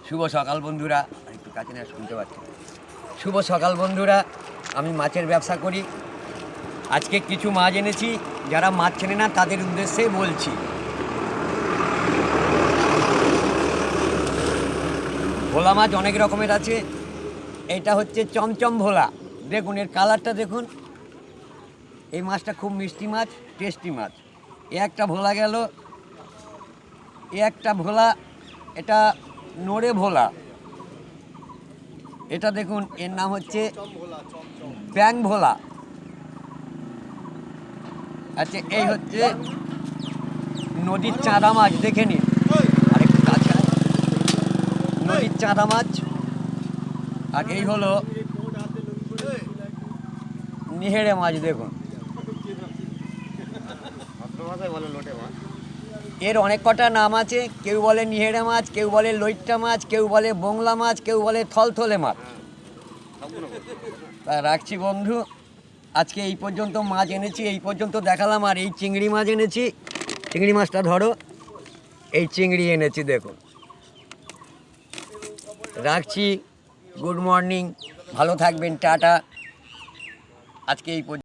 শুভ সকাল বন্ধুরা, একটু কাছে না শুনতে পাচ্ছি। শুভ সকাল বন্ধুরা, আমি মাছের ব্যবসা করি। আজকে কিছু মাছ এনেছি, যারা মাছ চেনে না তাদের উদ্দেশ্যে বলছি। ভোলা মাছ অনেক রকমের আছে। এটা হচ্ছে চমচম ভোলা, দেখুন এর কালারটা দেখুন। এই মাছটা খুব মিষ্টি মাছ, টেস্টি মাছ। এ একটা ভোলা গেল, এ একটা ভোলা, এটা নড়ে ভোলা। এটা দেখুন, এর নাম হচ্ছে ব্যাং ভোলা। আচ্ছা, এই হচ্ছে নদীর চাঁদা মাছ, দেখে নিন আরেকটু কাছে, নদীর চাঁদা মাছ। আর এই হলো নিহেড়ে মাছ, দেখুন। এর অনেক কটা নাম আছে, কেউ বলে নিহেড়ে মাছ, কেউ বলে লইট্টা মাছ, কেউ বলে বংলা মাছ, কেউ বলে থলথলে মাছ। তা রাখছি বন্ধু, আজকে এই পর্যন্ত মাছ এনেছি, এই পর্যন্ত দেখালাম। আর এই চিংড়ি মাছ এনেছি, চিংড়ি মাছটা ধরো, এই চিংড়ি এনেছি দেখুন। রাখছি, গুড মর্নিং, ভালো থাকবেন, টাটা। আজকে এই পর্যন্ত।